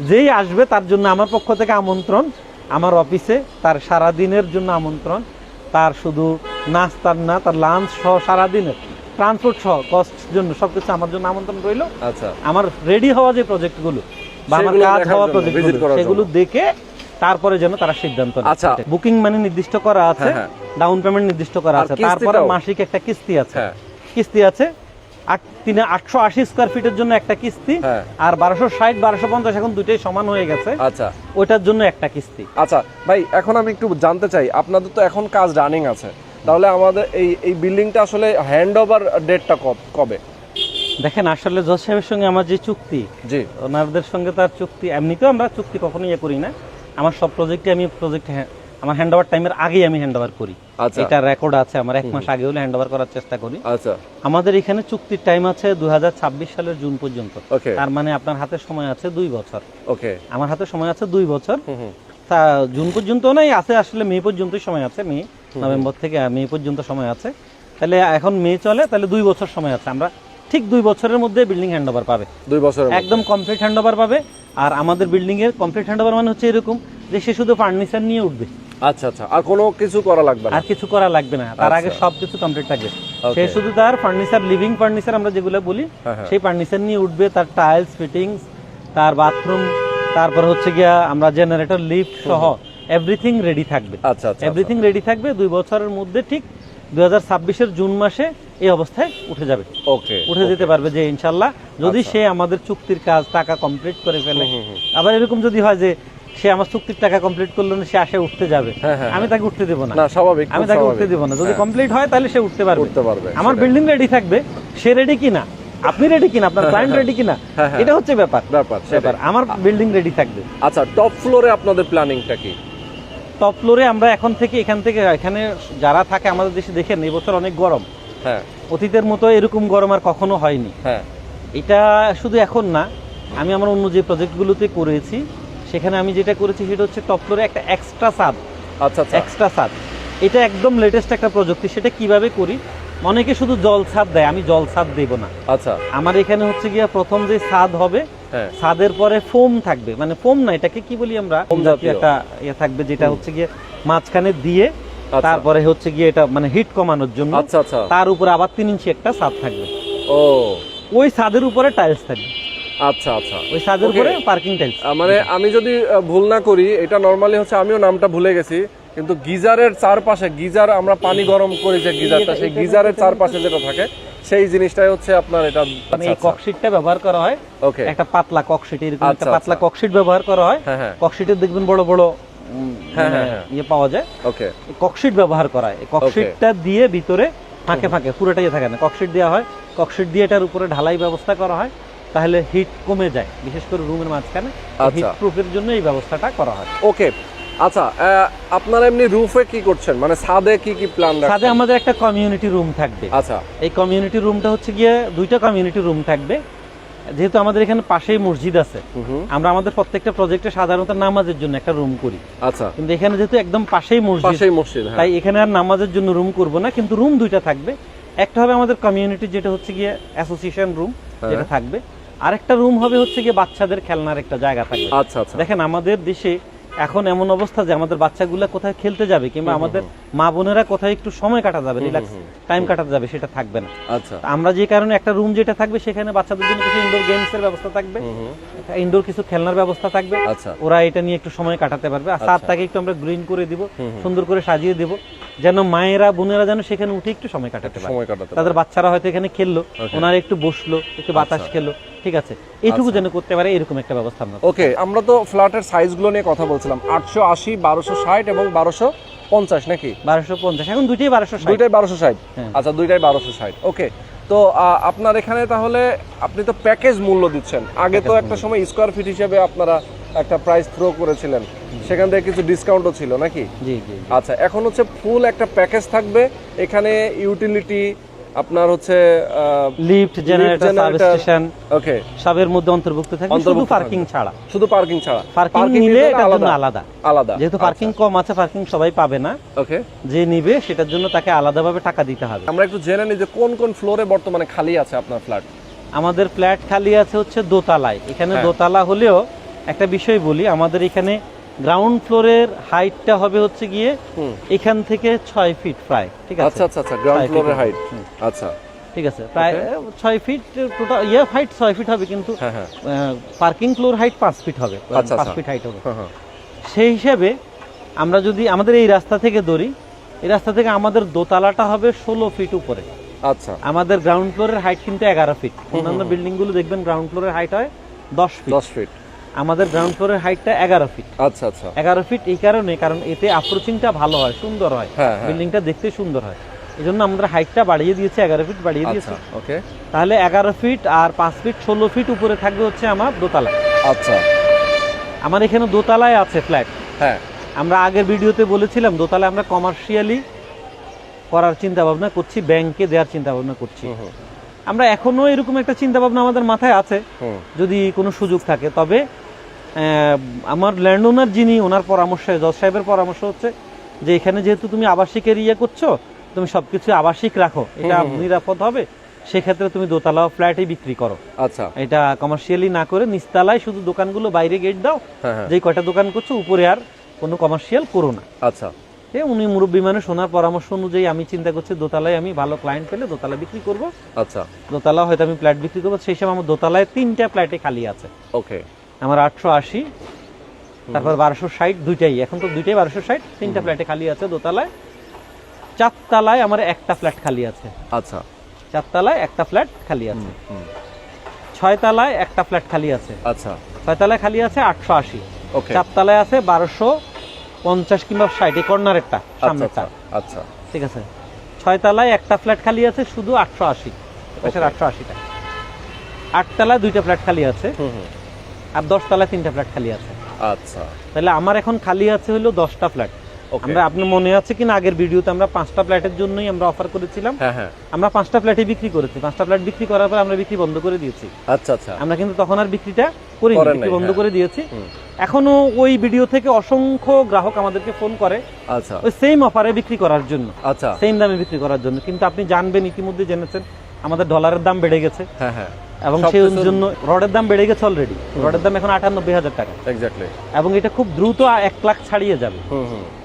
যেই আসবে তার জন্য আমার পক্ষ থেকে আমন্ত্রণ, আমার অফিসে তার সারা দিনের জন্য আমন্ত্রণ, তার শুধু নাস্তার না, তার লাঞ্চ সহ সারাদিনের ট্রান্সপোর্ট সহ কস্ট জন্য সবকিছু আমার জন্য আমন্ত্রণ রইল। আচ্ছা। আমার রেডি হওয়া যে প্রজেক্টগুলো বা আমার কাজ হওয়া প্রজেক্টগুলো, সেগুলো দেখে তারপরে যেন তারা সিদ্ধান্ত নেয়। আচ্ছা। বুকিং মানে নির্দিষ্ট করা আছে, ডাউন পেমেন্ট নির্দিষ্ট করা আছে, তারপরে মাসিক একটা কিস্তি আছে, কিস্তি আছে 880 স্কয়ার ফিটের জন্য একটা কিস্তি, আর 1260 1250 এখন দুটোই সমান হয়ে গেছে। আচ্ছা। ওইটার জন্য একটা কিস্তি। আচ্ছা ভাই, এখন আমি একটু জানতে চাই, আপনাদের তো এখন কাজ রানিং আছে, তাহলে আমাদের এই বিল্ডিংটা আসলে হ্যান্ডওভার ডেটটা কবে? দেখেন, আসলে জজ সাহেবের সঙ্গে আমার যে চুক্তি, জি ওনাদের সঙ্গে তার চুক্তি, এমনিতেও আমরা চুক্তি কখনোই করি না। আমার সব প্রজেক্টে আমি আমার হ্যান্ডওভার টাইমের আগেই আমি হ্যান্ডওভার করি। এটা রেকর্ড আছে আমার, 1 মাস আগে হলে হ্যান্ডওভার করার চেষ্টা করি। আচ্ছা। আমাদের এখানে চুক্তির টাইম আছে 2026 সালের জুন পর্যন্ত। তার মানে আপনার হাতে সময় আছে 2 বছর। ওকে। আমার হাতে সময় আছে 2 বছর। তা জুন পর্যন্ত নাই, আছে আসলে মে পর্যন্তই সময় আছে, মে নভেম্বর থেকে মে পর্যন্ত সময় আছে। তাহলে এখন মে চলে, তাহলে 2 বছর সময় আছে। আমরা ঠিক 2 বছরের মধ্যে বিল্ডিং হ্যান্ডওভার পাবে, 2 বছর একদম কমপ্লিট হ্যান্ডওভার পাবে। আর আমাদের বিল্ডিং এর কমপ্লিট হ্যান্ডওভার মানে হচ্ছে এরকম যে সে শুধু ফার্নিচার নিয়ে উঠবে। আচ্ছা আচ্ছা, আর কোনো কিছু করা লাগবে না? আর কিছু করা লাগবে না, তার আগে সবকিছু কমপ্লিট থাকবে। সে শুধু তার ফার্নিচার, লিভিং ফার্নিচার আমরা যেগুলো বলি, সেই ফার্নিচার নিয়ে উঠবে, তার টাইলস ফিটিংস, তার বাথরুম, তারপর হচ্ছে গিয়া আমরা জেনারেটর, লিফট সহ এভরিথিং রেডি থাকবে। আচ্ছা আচ্ছা, এভরিথিং রেডি থাকবে। 2 বছরের মধ্যে ঠিক 2026 জুন মাসে এই অবস্থায় উঠে যাবে। ওকে, উঠে যেতে পারবে যে ইনশাআল্লাহ, যদি সে আমাদের চুক্তির কাজ টাকা কমপ্লিট করে ফেলে। আবার এরকম যদি হয় যে সে আমার চুক্তির টাকা কমপ্লিট করলো না, সে আসে উঠতে যাবে, আমি তাকে উঠতে দেব না। স্বাভাবিক, আমি তাকে উঠতে দেব না। যদি কমপ্লিট হয় তাহলে সে উঠতে পারবে। আমার বিল্ডিং রেডি থাকবে, সে রেডি কিনা, আপনি রেডি কিনা, আপনার ক্লায়েন্ট রেডি কিনা, এটা হচ্ছে ব্যাপার। আমার বিল্ডিং রেডি থাকবে। আচ্ছা, টপ ফ্লোরে আপনাদের প্ল্যানিংটা কি? টপ ফ্লোরে আমরা এখান থেকে এখানে যারা থাকে আমাদের দেশে, দেখেন এই বছর অনেক গরম। হ্যাঁ, অতীতের মতো এরকম গরম আর কখনো হয়নি। হ্যাঁ, এটা শুধু এখন না, আমি আমার অন্য যে প্রজেক্টগুলোতে করেছি সেখানে আমি যেটা করেছি সেটা হচ্ছে টপ ফ্লোরে একটা এক্সট্রা ছাদ। আচ্ছা, এক্সট্রা ছাদ, এটা একদম লেটেস্ট একটা প্রযুক্তি। সেটা কিভাবে করি, অনেকে শুধু জল ছাদ দেয়, আমি জল ছাদ দেব না। আচ্ছা, আমার এখানে হচ্ছে গিয়া প্রথম যে ছাদ হবে, ছাদের পরে ফোম থাকবে, মানে ফোম না, এটাকে কি বলি আমরা, একটা ইয়ে থাকবে, যেটা হচ্ছে গিয়ে মাঝখানে দিয়ে তারপরে হচ্ছে গিয়ে এটা মানে হিট কমানোর জন্য। আচ্ছা আচ্ছা, তার উপরে আবার 3 ইঞ্চি একটা ছাদ থাকবে। ও, ওই ছাদের উপরে টাইলস থাকবে। আচ্ছা আচ্ছা, ওই ছাদের উপরে পার্কিং টাইলস। মানে আমি যদি ভুল না করি, এটা নরমালি হচ্ছে, আমিও নামটা ভুলে গেছি, কিন্তু গিজারের চারপাশে, গিজার আমরা পানি গরম করি যে গিজারটা, সেই গিজারের চারপাশে যেটা থাকে সেই জিনিসটাই হচ্ছে আপনার এটা, মানে এই ককশিটটা ব্যবহার করা হয়। ওকে, একটা পাতলা ককশিট, এরকম একটা পাতলা ককশিট ব্যবহার করা হয়। ককশিটে দেখবেন বড় বড় ইয়ে পাওয়া যায়। ওকে, ককশিট ব্যবহার করা হয়। ককশিটটা দিয়ে ভিতরে ফাঁকে ফাঁকে, পুরোটাই থাকে না, ককশিট দেওয়া হয়। ককশিট দিয়ে এটার উপরে ঢালাই ব্যবস্থা করা হয়, তাহলে হিট কমে যায়, বিশেষ করে রুমের মাঝখানে হিট প্রুফের জন্য এই ব্যবস্থাটা করা হয়। ওকে, আচ্ছা, আপনারা এমনি রুফে কি করছেন, মানে ছাদে কি কি প্ল্যান রাখছেন? ছাদে আমাদের একটা কমিউনিটি রুম থাকবে। আচ্ছা, এই কমিউনিটি রুমটা হচ্ছে গিয়ে দুইটা কমিউনিটি রুম থাকবে। যেহেতু আমাদের এখানে পাশেই মসজিদ আছে, আমরা আমাদের প্রত্যেকটা প্রজেক্টে সাধারণত নামাজের জন্য একটা রুম করি। আচ্ছা, কিন্তু এখানে যেহেতু একদম পাশেই মসজিদ, হ্যাঁ। তাই এখানে আর নামাজের জন্য রুম করব না, কিন্তু রুম দুইটা থাকবে। একটা হবে আমাদের কমিউনিটি, যেটা হচ্ছে গিয়ে অ্যাসোসিয়েশন রুম, যেটা থাকবে। আরেকটা রুম হবে হচ্ছে গিয়ে বাচ্চাদের খেলনার একটা জায়গা থাকবে। আচ্ছা আচ্ছা। দেখেন আমাদের দেশে এখন এমন অবস্থা যে আমাদের বাচ্চাগুলো কোথায় খেলতে যাবে, কিংবা আমাদের মা বোনেরা কোথায় একটু সময় কাটাতে যাবে, রিল্যাক্স টাইম কাটাতে যাবে, সেটা থাকবে না। আচ্ছা, আমরা যে কারণে একটা রুম যেটা থাকবে, সেখানে বাচ্চাদের জন্য কিছু ইনডোর গেমস এর ব্যবস্থা থাকবে, ইনডোর কিছু খেলনার ব্যবস্থা থাকবে। আচ্ছা, ওরা এটা নিয়ে একটু সময় কাটাতে পারবে। আর ছাদটাকে একটু আমরা গ্রিন করে দিব, সুন্দর করে সাজিয়ে দিব, যেন মায়েরা বোনেরা যেন সেখানে উঠে একটু সময় কাটাতে পারে। তাদের বাচ্চারা হয়তো এখানে খেললো, ওনারা একটু বসলো, একটু বাতাস খেলো, ঠিক আছে, এইটুকু যেন করতে পারে, এরকম একটা ব্যবস্থা আমরা। ওকে, আমরা তো ফ্ল্যাটের সাইজগুলো নিয়ে কথা বলছিলাম, 880, 1260 এবং 1250 নাকি? 1250, এখন দুইটাই 1260। দুইটাই 1260। হ্যাঁ। আচ্ছা, দুইটাই 1260। ওকে, তো আপনার এখানে তাহলে আপনি তো প্যাকেজ মূল্য দিচ্ছেন। আগে তো একটা সময় স্কয়ার ফিট হিসেবে আপনারা একটা প্রাইস থ্রো করেছিলেন, সেখান থেকে কিছু ডিসকাউন্টও ছিল নাকি? জি জি। আচ্ছা, এখন হচ্ছে ফুল একটা প্যাকেজ থাকবে। এখানে ইউটিলিটি আপনার হচ্ছে লিফট, জেনারেটর, সাবস্টেশন, ওকে, সবের মধ্যে অন্তর্ভুক্ত থাকবে, শুধু পার্কিং ছাড়া। শুধু পার্কিং ছাড়া। পার্কিং নিলে এটার জন্য আলাদা আলাদা, যেহেতু পার্কিং কম আছে, পার্কিং সবাই পাবে না। ওকে, যে নিবে সেটার জন্য তাকে আলাদাভাবে টাকা দিতে হবে। আমরা একটু জেনে নিই যে কোন কোন ফ্লোরে বর্তমানে খালি আছে আপনার ফ্ল্যাট। আমাদের ফ্ল্যাট খালি আছে হচ্ছে দোতলায়। এখানে দোতলা হলেও একটা বিষয় বলি, আমাদের এখানে গ্রাউন্ড ফ্লোরের হাইটটা হবে হচ্ছে গিয়ে এখান থেকে 6 ফিট প্রায়, ঠিক আছে? আচ্ছা আচ্ছা আচ্ছা, গ্রাউন্ড ফ্লোরের হাইট, আচ্ছা, ঠিক আছে, প্রায় 6 ফিট টোটাল হাইট 6 ফিট হবে, কিন্তু হ্যাঁ হ্যাঁ, পার্কিং ফ্লোর হাইট 5 ফিট হবে, আচ্ছা 5 ফিট হাইট হবে। হ্যাঁ, সেই হিসেবে আমরা যদি আমাদের এই রাস্তা থেকে ধরি, এই রাস্তা থেকে আমাদের দোতলাটা হবে 16 ফিট উপরে। আচ্ছা, আমাদের গ্রাউন্ড ফ্লোরের হাইট কিন্তু 11 ফিট। অন্যান্য বিল্ডিং গুলো দেখবেন গ্রাউন্ড ফ্লোরের হাইট হয় 10 ফিট। 10 ফিট, আমাদের গ্রাউন্ড ফ্লোরের হাইটটা 11 ফিট। আচ্ছা আচ্ছা, 11 ফিট এই কারণ এতে অ্যাপ্রোচিংটা ভালো হয়, সুন্দর হয়, হ্যাঁ, হ্যাঁ। বিল্ডিংটা দেখতে সুন্দর হয়। এই জন্য আমরা হাইটটা বাড়িয়ে দিয়েছি, 11 ফিট বাড়িয়ে দিয়েছি। ওকে, তাহলে 11 ফিট আর 5 ফিট 16 ফিট উপরে থাকবে হচ্ছে আমার দোতলা। আচ্ছা, আমার এখানে দোতলায় আছে ফ্ল্যাট। হ্যাঁ, আমরা আগের ভিডিওতে বলেছিলাম দোতলায় আমরা কমার্শিয়ালি করার চিন্তা ভাবনা করছি, ব্যাংকে দেওয়ার চিন্তা ভাবনা করছি। আমরা এখনো এরকম একটা চিন্তা ভাবনা আমাদের মাথায় আছে, যদি কোনো সুযোগ থাকে। তবে আমার ল্যান্ড ওনার যিনি, ওনার পরামর্শ, জজ সাহেবের পরামর্শ হচ্ছে যে এখানে যেহেতু তুমি আবাসিকের ইয়ে করছো, তুমি সবকিছু আবাসিক রাখো, এটা নিরাপদ হবে, সেক্ষেত্রে তুমি দোতলা ফ্ল্যাটই বিক্রি করো। আচ্ছা, এটা কমার্শিয়ালি না করে নিচতলায় শুধু দোকানগুলো বাইরে গেট দাও, যেই কয়টা দোকান করছো উপরে আর কোনো কমার্শিয়াল করো না। আচ্ছা, উনি মুরব্বী মানুষ, ওনার পরামর্শ অনুযায়ী আমি চিন্তা করছি দোতলায় আমি ভালো ক্লায়েন্ট পেলে দোতলা বিক্রি করব। আচ্ছা, দোতলা হয়তো আমি ফ্ল্যাট বিক্রি করবো। সেই সময় আমার দোতলায় 3টা ফ্ল্যাটে খালি আছে। ওকে, আমার 880, তারপর 1260, দুইটাই, এখন তো দুইটাই 1260, 3টা ফ্ল্যাটে খালি আছে দোতলায়। 4 তলায় আমার একটা ফ্ল্যাট খালি আছে। আচ্ছা, 4 তলায় একটা ফ্ল্যাট খালি আছে। 6 তলায় একটা ফ্ল্যাট খালি আছে। আচ্ছা, 6 তলায় খালি আছে 880। ওকে, 4 তলায় আছে 1250 কিংবা 60, এই কর্নারেরটা, সামনেরটা। আচ্ছা, ঠিক আছে। 6 তলায় একটা ফ্ল্যাট খালি আছে শুধু 880, পাশের 880 টাকা। 8 তলায় 2টা ফ্ল্যাট খালি আছে, আর 10 তলায় 3টা ফ্ল্যাট খালি আছে। আচ্ছা, তাহলে আমার এখন খালি আছে হলো 10টা ফ্ল্যাট। ওকে, আমরা, আপনার মনে আছে কিনা আগের ভিডিওতে আমরা 5টা ফ্ল্যাটের জন্যই আমরা অফার করেছিলাম। হ্যাঁ হ্যাঁ, আমরা 5টা ফ্ল্যাটই বিক্রি করেছি। 5টা ফ্ল্যাট বিক্রি করার পর আমরা বিক্রি বন্ধ করে দিয়েছি। আচ্ছা আচ্ছা, আমরা কিন্তু তখন আর বিক্রিটা করিনি, বিক্রি বন্ধ করে দিয়েছি। এখনো ওই ভিডিও থেকে অসংখ্য গ্রাহক আমাদেরকে ফোন করে, আচ্ছা, ওই সেম অফারে বিক্রি করার জন্য, আচ্ছা, সেম দামে বিক্রি করার জন্য। কিন্তু আপনি জানবেন, ইতিমধ্যে জেনেছেন আমাদের ডলারের দাম বেড়ে গেছে। হ্যাঁ হ্যাঁ, এবং সেই জন্য রডের দাম বেড়ে গেছে অলরেডি। রডের দাম এখন 98,000 টাকা, এক্স্যাক্টলি, এবং এটা খুব দ্রুত 1 লাখ ছাড়িয়ে যাবে।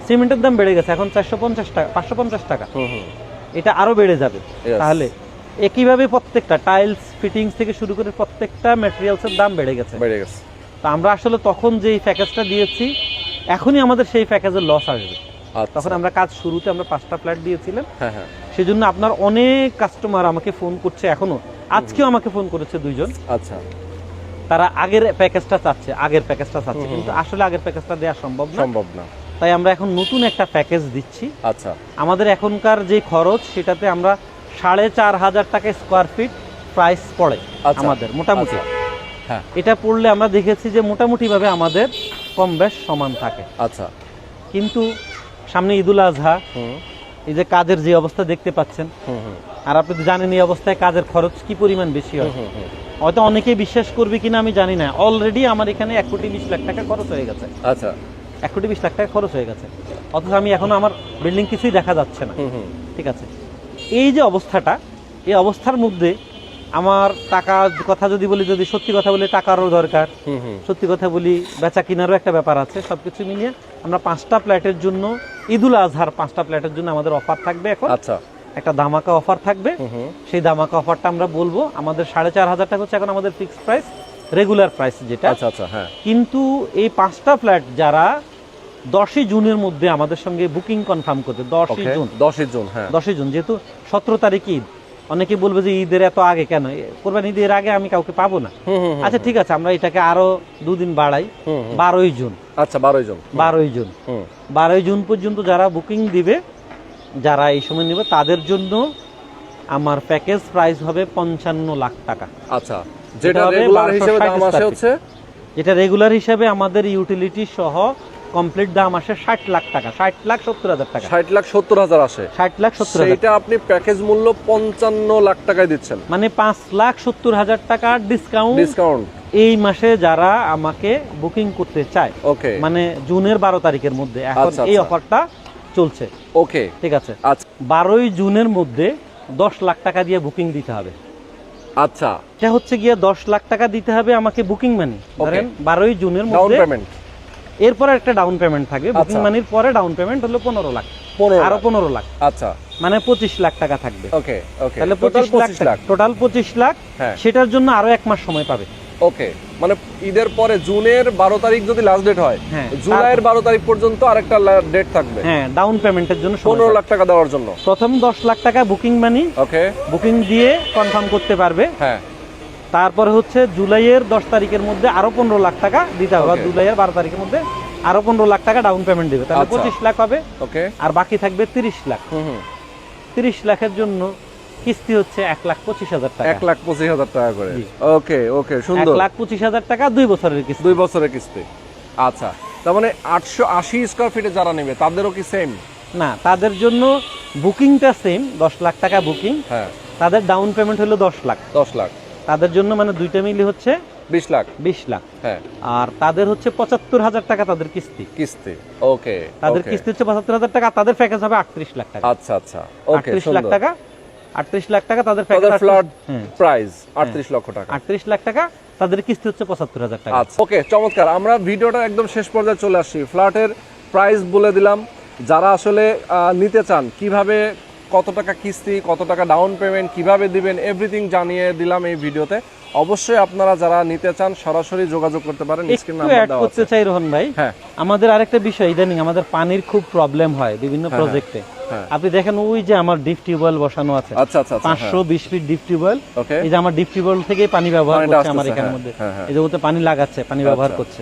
সিমেন্টের দাম বেড়ে গেছে, এখন 450 টাকা, 550 টাকা, এটা আরো বেড়ে যাবে। তাহলে একইভাবে প্রত্যেকটা টাইলস, ফিটিংস থেকে শুরু করে প্রত্যেকটা ম্যাটেরিয়ালসের দাম বেড়ে গেছে। তো আমরা আসলে তখন যে প্যাকেজটা দিয়েছি, এখনই আমাদের সেই প্যাকেজের লস আসবে। তখন আমরা কাজ শুরুতে আমরা 5টা ফ্ল্যাট দিয়েছিলাম। হ্যাঁ হ্যাঁ, সেজন্য আপনার অনেক কাস্টমার আমাকে ফোন করছে, এখনো আজকেও আমাকে ফোন করেছে 2 জন। আচ্ছা, তারা আগের প্যাকেজটা চাচ্ছে, কিন্তু আসলে আগের প্যাকেজটা দেওয়া সম্ভব না। তাই আমরা এখন নতুন একটা প্যাকেজ দিচ্ছি। আচ্ছা, আমাদের এখনকার যে খরচ, সেটাতে আমরা 4,500 টাকা স্কোয়ার ফিট প্রাইস পড়ে আমাদের মোটামুটি। হ্যাঁ, এটা পড়লে আমরা দেখেছি যে মোটামুটি ভাবে আমাদের কম বেশ সমান থাকে। আচ্ছা, কিন্তু সামনে ঈদুল আজহা, এই যে কাজের যে অবস্থা দেখতে পাচ্ছেন, আর আপনি তো জানেন এই অবস্থায় কাজের খরচ কি পরিমাণ বেশি হয়। হয়তো অনেকেই বিশ্বাস করবে কিনা আমি জানি না, অলরেডি আমার এখানে 1,20,00,000 টাকা খরচ হয়ে গেছে। আচ্ছা, 1,20,00,000 টাকা খরচ হয়ে গেছে, অথচ আমি এখনো আমার বিল্ডিং কিছুই দেখা যাচ্ছে না। ঠিক আছে, এই যে অবস্থাটা, এই অবস্থার মধ্যে আমার টাকার কথা যদি বলি, যদি সত্যি কথা বলি টাকারও দরকার, সত্যি কথা বলি বেচা কিনারও একটা ব্যাপার আছে। সবকিছু মিলিয়ে আমরা 5টা ফ্ল্যাটের জন্য, ঈদুল আজহার 5টা ফ্ল্যাটের জন্য আমাদের অফার থাকবে এখন। আচ্ছা, একটা ধামাকা অফার থাকবে। সেই ধামাকা অফারটা আমরা বলবো। আমাদের 4,500 টাকা হচ্ছে এখন আমাদের ফিক্সড প্রাইস, রেগুলার প্রাইস যেটা। আচ্ছা আচ্ছা, হ্যাঁ। কিন্তু এই 5টা ফ্ল্যাট যারা 10ই জুনের মধ্যে আমাদের সঙ্গে বুকিং কনফার্ম করবে, 10ই জুন, 10ই জুন, হ্যাঁ 10ই জুন, যেহেতু 17 তারিখ ঈদ, অনেকে বলবে যে ঈদের এত আগে কেন, কোরবানি ঈদের আগে আমি কাউকে পাবো না। আচ্ছা ঠিক আছে, আমরা এটাকে আরো 2 দিন বাড়াই, 12ই জুন। আচ্ছা, 12ই জুন, 12ই জুন, 12ই জুন পর্যন্ত যারা বুকিং দিবে, যারা এই সময় নেবে, তাদের জন্য আমার প্যাকেজ প্রাইস হবে 55 লাখ টাকা। আচ্ছা, যেটা রেগুলার হিসেবে দাম আসে হচ্ছে, যেটা রেগুলার হিসেবে আমাদের ইউটিলিটি সহ কমপ্লিট দাম আসে 60 লাখ টাকা, 60,70,000 টাকা, 60,70,000 আসে, 60,70,000। সেটা আপনি প্যাকেজ মূল্য 55 লাখ টাকায় দিচ্ছেন, মানে 5,70,000 টাকা ডিসকাউন্ট এই মাসে যারা আমাকে বুকিং করতে চায়। ওকে, মানে জুনের 12 তারিখের মধ্যে এখন এই অফারটা চলছে। ওকে, ঠিক আছে। আচ্ছা, 12ই জুনের মধ্যে 10 লাখ টাকা দিয়ে বুকিং দিতে হবে। আচ্ছা, এটা হচ্ছে গিয়ে 10 লাখ টাকা দিতে হবে আমাকে বুকিং মানি, ধরেন 12ই জুনের ডাউন মধ্যে। পেমেন্ট, এরপরে একটা ডাউন পেমেন্ট থাকবে, বুকিং মানির পরে ডাউন পেমেন্ট হলো 15 লাখ, আরো 15 লাখ, আচ্ছা, মানে 25 লাখ টাকা থাকবে। ওকে ওকে, তাহলে 25 লাখ, টোটাল 25 লাখ। সেটার জন্য আরো 1 মাস সময় পাবে। ওকে, মানে ঈদের পরে জুনের 12 তারিখ যদি লাস্ট ডেট হয়, জুলাইয়ের 12 তারিখ পর্যন্ত আরেকটা ডেট থাকবে। হ্যাঁ, ডাউন পেমেন্টের জন্য 15 লাখ টাকা দেওয়ার জন্য প্রথম 10 লাখ টাকা বুকিং মানি, ওকে, বুকিং দিয়ে কনফার্ম করতে পারবে। হ্যাঁ, তারপরে হচ্ছে জুলাইয়ের 10 তারিখের মধ্যে আরো 15 লাখ টাকা দিতে হবে, জুলাইয়ের 12 তারিখের মধ্যে আরো 15 লাখ টাকা ডাউন পেমেন্ট দিবে, তাহলে 25 লাখ হবে। ওকে, আর বাকি থাকবে 30 লাখ। 30 লাখের জন্য কিস্তি হচ্ছে 1,25,000 টাকা, 1,25,000 টাকা করে। ওকে ওকে, সুন্দর। 1,25,000 টাকা 2 বছরের কিস্তি, 2 বছরের কিস্তি। আচ্ছা, তার মানে 880 স্কয়ার ফিটে যারা নেবে তাদেরও কি সেম? না, তাদের জন্য বুকিংটা সেম, 10 লাখ টাকা বুকিং। হ্যাঁ, তাদের ডাউন পেমেন্ট হলো 10 লাখ। 10 লাখ তাদের জন্য, মানে দুইটা মিলে হচ্ছে 20 লাখ। 20 লাখ। হ্যাঁ, আর তাদের হচ্ছে 75,000 টাকা তাদের কিস্তি। ওকে, তাদের কিস্তি হচ্ছে 75,000 টাকা, তাদের প্যাকেজ হবে 38 লাখ টাকা। আচ্ছা আচ্ছা, ওকে, 38 লাখ টাকা, 38 লাখ টাকা তাদের প্যাকেজ, ফ্ল্যাট প্রাইস 38 লক্ষ টাকা, 38 লাখ টাকা, তাদের কিস্তি হচ্ছে 75,000 টাকা। আচ্ছা, ওকে, চমৎকার। আমরা ভিডিওটা একদম শেষ পর্যায়ে চলে আসছি, ফ্ল্যাটের প্রাইস বলে দিলাম। যারা আসলে নিতে চান, কিভাবে, কত টাকা কিস্তি, কত টাকা ডাউন পেমেন্ট, কিভাবে দিবেন, এভরিথিং জানিয়ে দিলাম এই ভিডিওতে। অবশ্যই আপনারা যারা নিতে চান সরাসরি যোগাযোগ করতে পারেন। স্ক্রিনে নাম্বার দেওয়া আছে। করতে চাই রোহন ভাই, হ্যাঁ, আমাদের আরেকটা বিষয়, ইদানিং আমাদের পানির খুব প্রবলেম হয় বিভিন্ন প্রজেক্টে। আপনি দেখেন ওই যে আমার ডিপ টিউবওয়েল বসানো আছে, আচ্ছা আচ্ছা, 520 ফিট ডিপ টিউবওয়েল। এই যে আমার ডিপ টিউবওয়েল থেকে পানি ব্যবহার করছে আমার এখানের মধ্যে, এই যে ওতে পানি লাগাচ্ছে, পানি ব্যবহার করছে।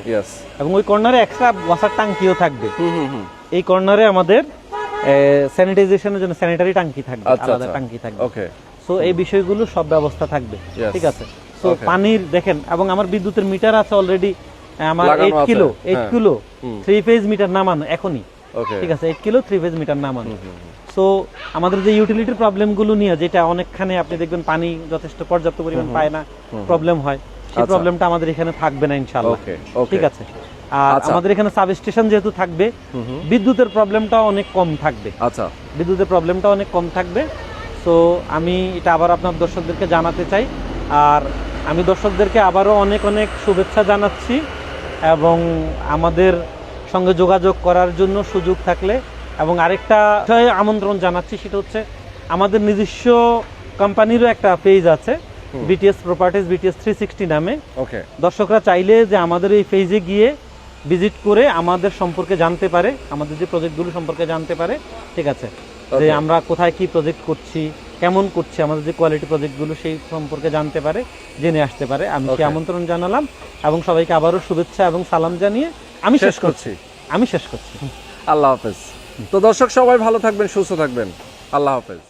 এবং ওই কর্নারে এক্সট্রা ওয়াসার ট্যাঙ্কিও থাকবে। এই কর্নারে আমাদের স্যানিটাইজেশনের জন্য স্যানিটারি ট্যাঙ্কি থাকবে, আলাদা ট্যাঙ্কি থাকবে। ওকে, সো এই বিষয়গুলো সব ব্যবস্থা থাকবে। ঠিক আছে। সো পানির দেখেন, এবং আমার বিদ্যুতের মিটার আছে অলরেডি, আমার 8 কিলো 3 ফেজ মিটার নামানো এখনই। ঠিক আছে, 8 কিলো 3 ফেজ মিটার নামানো। সো আমাদের যে ইউটিলিটির প্রবলেমগুলো নিয়ে, যেটা অনেকখানে আপনি দেখবেন পানি যথেষ্ট পর্যাপ্ত পরিমাণ পায় না, প্রবলেম হয়, সেই প্রবলেমটা আমাদের এখানে থাকবে না ইনশাআল্লাহ। ঠিক আছে। আর আমাদের এখানে সাবস্টেশন যেহেতু থাকবে, বিদ্যুতের প্রবলেমটা অনেক কম থাকবে। আচ্ছা, বিদ্যুতের প্রবলেমটা অনেক কম থাকবে। সো আমি এটা আবার আপনার দর্শকদেরকে জানাতে চাই, আর আমি দর্শকদেরকে আবারও অনেক অনেক শুভেচ্ছা জানাচ্ছি, এবং আমাদের সঙ্গে যোগাযোগ করার জন্য সুযোগ থাকলে, এবং আরেকটা বিষয়ে আমন্ত্রণ জানাচ্ছি, সেটা হচ্ছে আমাদের নিজস্ব কোম্পানিরও একটা পেজ আছে, বিটিএস প্রপার্টিজ, বিটিএস 360 নামে। ওকে, দর্শকরা চাইলে যে আমাদের এই পেজে গিয়ে ভিজিট করে আমাদের সম্পর্কে জানতে পারে, আমাদের যে প্রজেক্টগুলো সম্পর্কে জানতে পারে। ঠিক আছে, যে আমরা কোথায় কি প্রজেক্ট করছি, কেমন করছি, আমাদের যে কোয়ালিটি প্রজেক্টগুলো, সেই সম্পর্কে জানতে পারে, জেনে আসতে পারে। আমি কি আমন্ত্রণ জানালাম, এবং সবাইকে আবারও শুভেচ্ছা এবং সালাম জানিয়ে আমি শেষ করছি। আল্লাহ হাফেজ। তো দর্শক সবাই ভালো থাকবেন, সুস্থ থাকবেন। আল্লাহ হাফেজ।